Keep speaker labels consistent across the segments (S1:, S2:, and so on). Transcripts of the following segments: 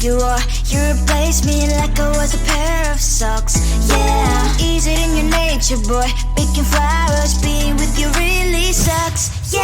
S1: you are. You replaced me like I was a pair of socks. Yeah, is it in your nature, boy? Picking flowers, being with you really sucks. Yeah,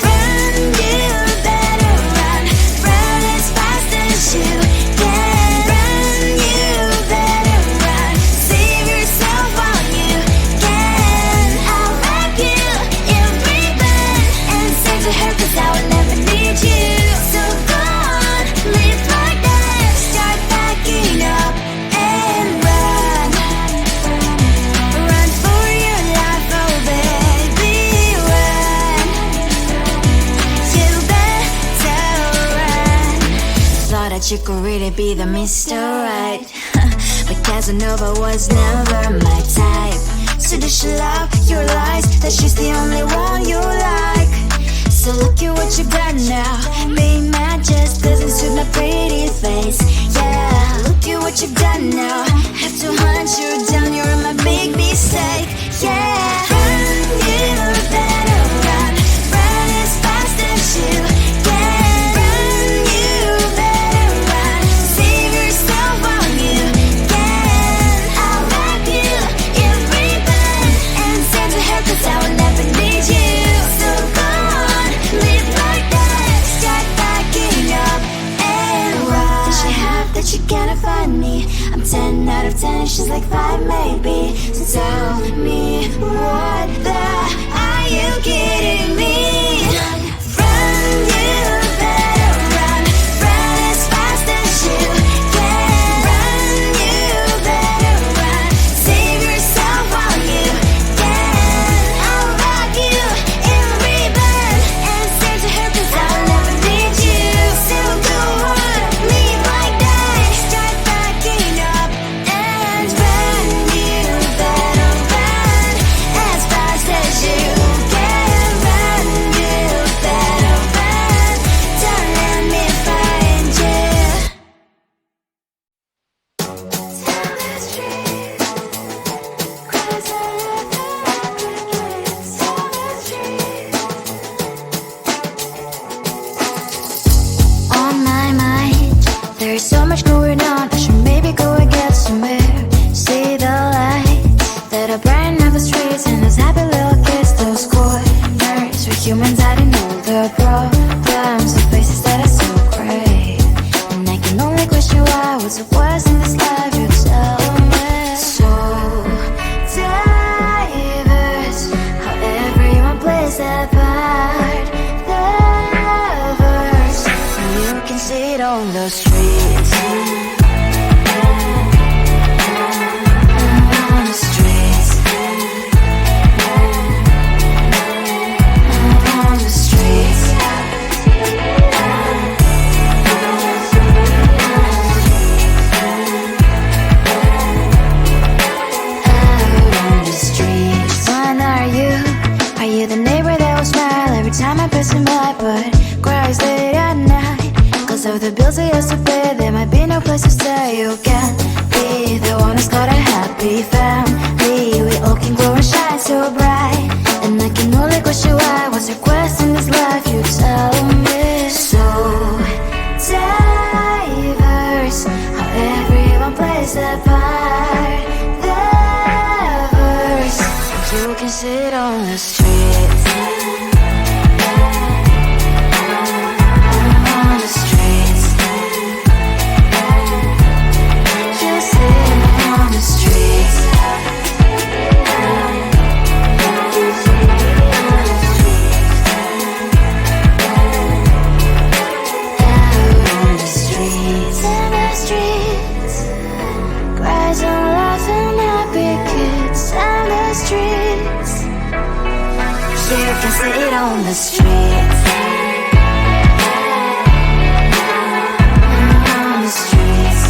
S1: run, you better run. Run as fast as you can. Run, you better run. Save yourself while you can. I'll wrap you in ribbon and send to her, 'cause I will never need you. So go on, live like that. Start backing up and run. Run for your life, oh baby, run. You better run. Thought that you could really be the Mr. Right, but Casanova was never my type. So does she love your lies, that she's the only one you like? So look at what you've done now. Being mad just doesn't suit my pretty face. Yeah, look at what you've done now. Have to hunt you down, you're my big mistake. Yeah, run, you better run. Run as fast as you can. Run, you better run. Save yourself while you can. I'll wrap you in ribbon and send to her, 'cause I will never need you. So go on, live like that. Start backing up and run. Does she have that you cannot find me? I'm 10 out of 10, she's like 5 maybe. So tell me, what the, are you kidding me? Run, you better run. Run as fast as you can. Run, you better run. Save yourself while you can. I'll wrap you in ribbon and send to her, 'cause I will never need you. So go on, live like that. Start backing up and run. You better run as fast as you can. Run, you better run. Don't let me find you. Tell the street, 'cause I love glücklich. Tell the street. On my mind, there's so much going on. I should maybe go and get somewhere. See the lights that are brighten up the streets, and those happy little kids, those corners where humans hiding all their problems, the faces that are so great. And I can only question why, what's the worst in this life, you tell me. So diverse, how everyone plays their part. Lovers, you can see it on the streets. On the streets. On the streets. Out on the streets. When are you? Are you the neighbor that will smile every time I pass him by, but cries late at night? 'Cause of the bills I used to pay, there might be no place to stay. You can't be the one who's got a happy family. We all can grow and shine so bright, and I can only question why, what's your quest in this life, you tell me. So diverse, how everyone plays their part. Lovers, you can sit on the streets. On the streets. You sit on the streets. Out on the streets. In the streets. Cries and laughing happy kids. On the streets. You can sit on the streets. On the streets.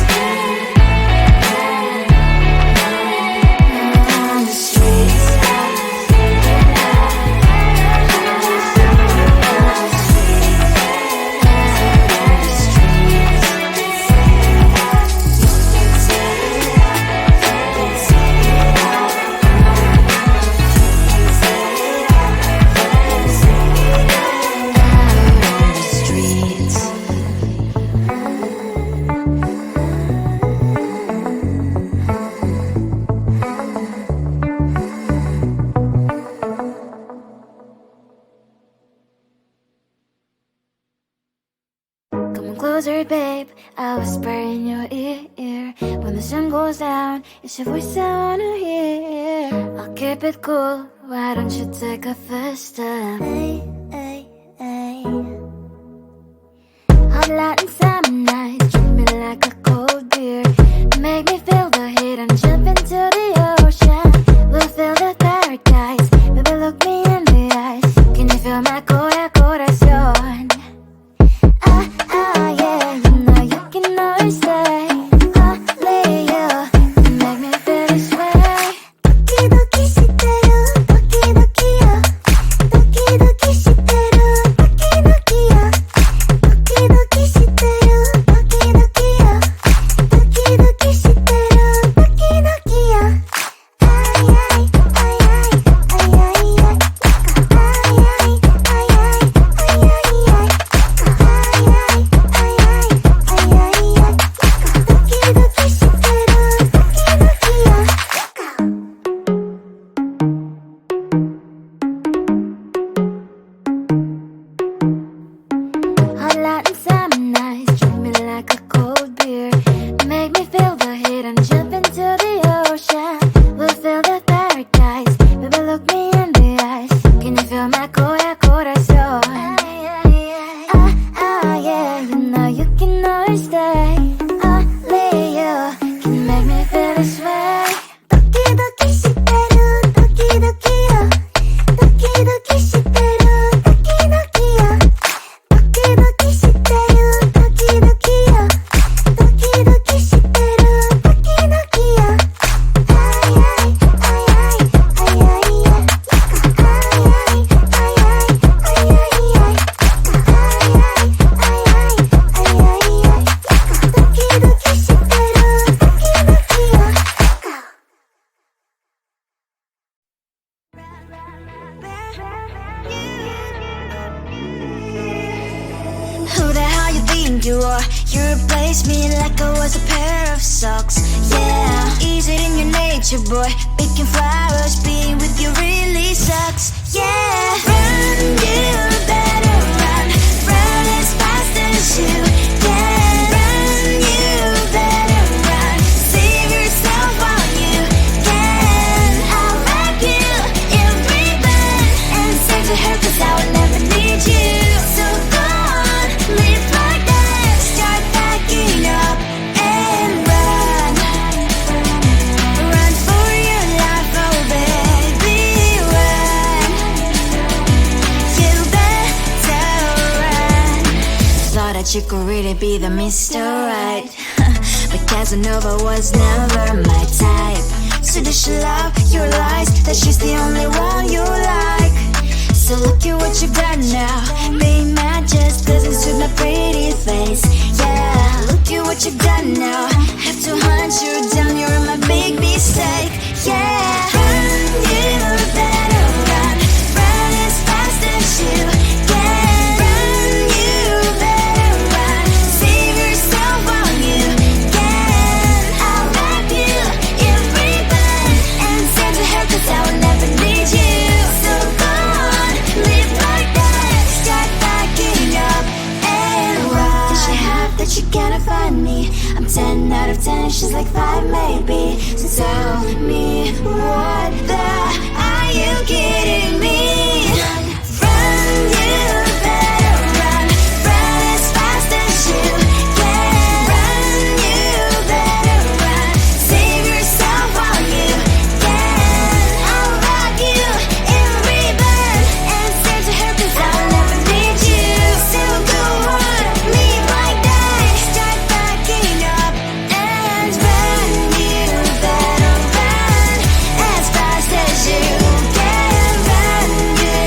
S1: On the streets. closer, babe. I'll whisper in your ear. When the sun goes down, it's your voice I wanna hear. I'll keep it cool, why don't you take a first step? Hey, hey, hey. Hot light and summer nights, treat me like a cold beer. Make me feel the heat and jump into the ocean. We'll feel the paradise, baby look me in the eyes. Can you feel my corazón? Yeah, you know you can always stay. Only you can make me feel this way. Doki doki shiteru, doki doki yo. Doki doki shiteru, doki doki yo. Doki doki shiteru, doki doki yo. Doki doki shiteru, doki doki yo. Ay ay ay ay ay ay ay. Ay ay ay ay ay ay ay. Hot light and summer nights, treat me like a cold beer. Make me feel the heat and jump into the ocean. We'll feel the paradise, baby look me in the eyes. Can you feel my corazón? Yeah, you know you can always stay. Only you can make me feel this way. Doki doki shiteru, doki doki yo. Doki doki shiteru, doki doki yo. Doki doki shiteru, doki doki yo. Doki doki shiteru, doki doki yo. Ay ay ay ay ay ay ay. Ay ay ay ay ay ay ay. Who the hell you think you are? You replaced me like I was a pair of socks. Yeah, is it in your nature, boy? Picking flowers, being with you really sucks. Yeah, run, you better run. Run as fast as you can. Run, you better run. Save yourself while you can. I'll wrap you in ribbon and send to her 'cause I will never need you. So go on, live like that. Start backing up and run. Run for your life, oh baby, run. You better run. Thought that you could really be the Mr. Right. But Casanova was never my type. So does she love your lies? That she's the only one you like. So look at what you got now. Being mad just doesn't suit my pretty face. Yeah, look at what you got now. Have to hunt you down, you're my big mistake. Yeah, run, you better run. Run as fast as you can. Run, you better run. Save yourself while you can. I'll wrap you in ribbon and send to her 'cause I will never need you. So go on, live like that. Start backing up and run. Does she have that you cannot find me? I'm 10 out of 10, she's like 5 maybe. So tell me, what the are you kidding me? Run, you better run. Run as fast as you can. Run, you better run. Save yourself while you can. I'll wrap you in ribbon and send to her 'cause I'll never need you. So go on, live like that. Start backing up and run. You better run as fast as you can. Run, you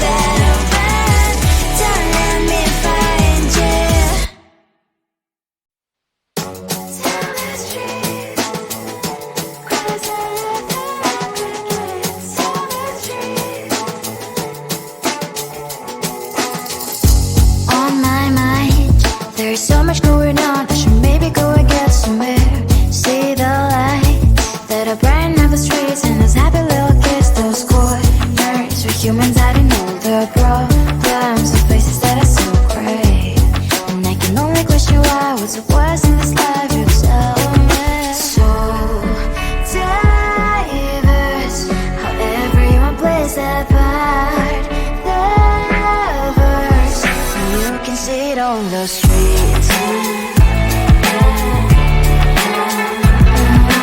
S1: better run. Don't let me find you. Tell the street, cries out the crickets. Tell the street. On my mind, there's so much going on. I should maybe go and get somewhere. See the lights that are bright up the streets and those happy little kids, those corners where humans hiding all the problems, the places that are so great. And I can only question apart. Lovers, so you can sit on the streets.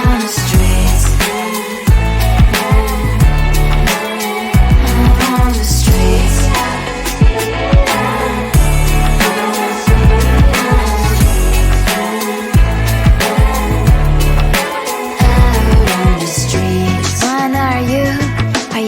S1: On the streets. On the streets.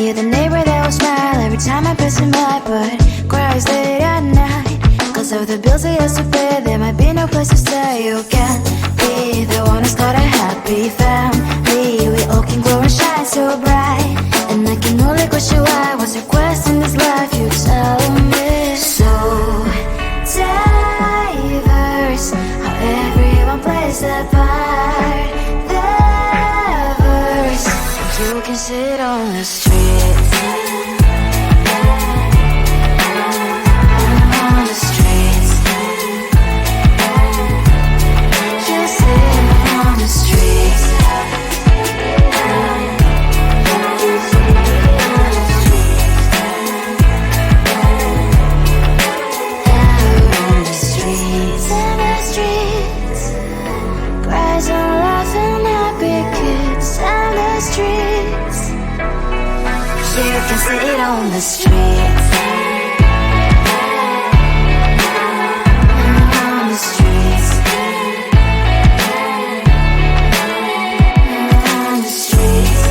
S1: The neighbor that will smile every time I pass him by, but cries late at night. Cause of the bills he has to pay, there might be no place to stay. You can't be the one who's got a happy family. We all can glow and shine so bright, and I can only question why. What's your quest in this life? You tell me. So diverse, how everyone plays their part. Lovers, you can sit on the street. On the streets. You sit on the streets. On the streets. On the streets. Cries and laughing happy kids. On the streets. You can sit on the streets. On the streets. On the streets.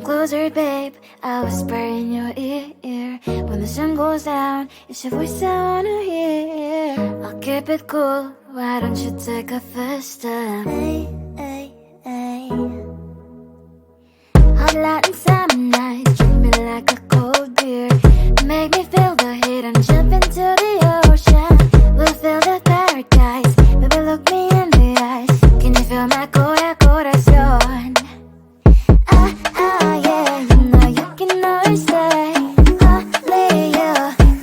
S1: Closer, babe, I'll whisper in your ear. When the sun goes down, it's your voice I wanna hear. I'll keep it cool, why don't you take a first step? Hey, hey, hey. Hot Latin summer nights, treat me like a cold beer. Make me feel the heat and jump into the ocean. We'll feel the paradise, baby look me in the eyes. Can you feel my corazón? Yeah, you know you can always stay. Only you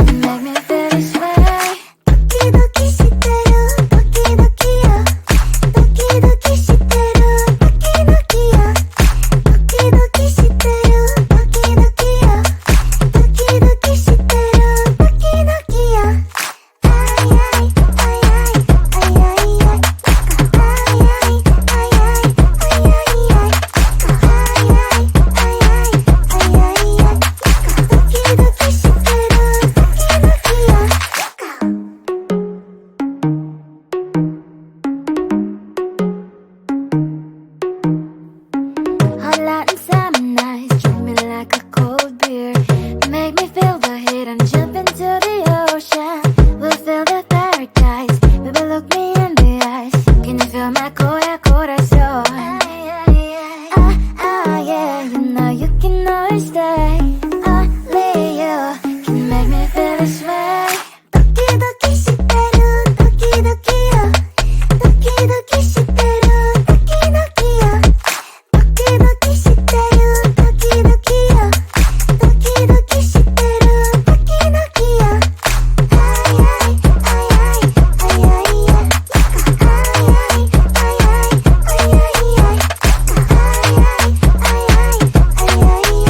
S1: can make me feel this way. Doki doki shiteru, doki doki yo. Doki doki shiteru, doki doki yo. Doki doki shiteru, doki doki yo. Doki doki shiteru, doki doki yo. Ay ay ay ay ay ay ay. Ay ay ay ay ay ay. Hot Latin summer nights, treat me like a cold beer. Make me feel the heat and jump into the ocean. We'll feel the paradise, baby look me in the eyes. Can you feel my corazón? Yeah, you know you can always stay. Only you can make me feel this way. Doki doki shiteru, doki doki yo. Doki doki shiteru, doki doki yo. Doki doki shiteru, doki doki yo. Doki doki shiteru, doki doki yo. Ay ay ay ay ay ay ay. Ay ay ay ay ay ay ay.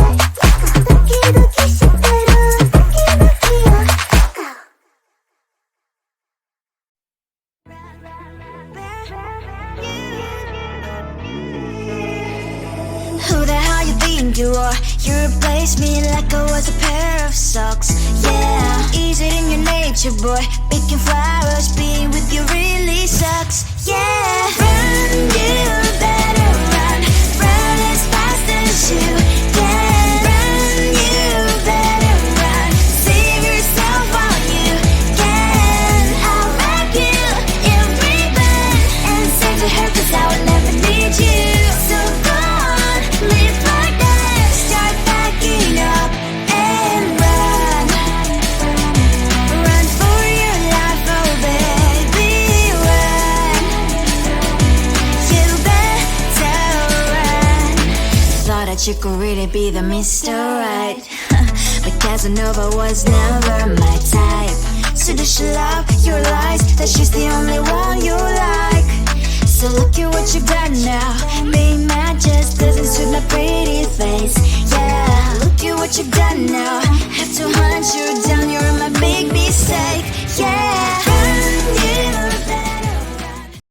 S1: Who the hell you think you are? You replaced me like I was a pair of socks. Yeah, easy in your nature, boy. Picking flowers, being with you really sucks. Yeah, run, you better run. Run as fast as you can. Run, you better run. Save yourself while you can. I'll wrap you in ribbon and send to her 'cause I would never that you could really be the Mr. Right. But Casanova was never my type. So does she love your lies, that she's the only one you like? So look at what you got now. Being mad just doesn't suit my pretty face. Yeah, look at what you got now. Have to hunt you down.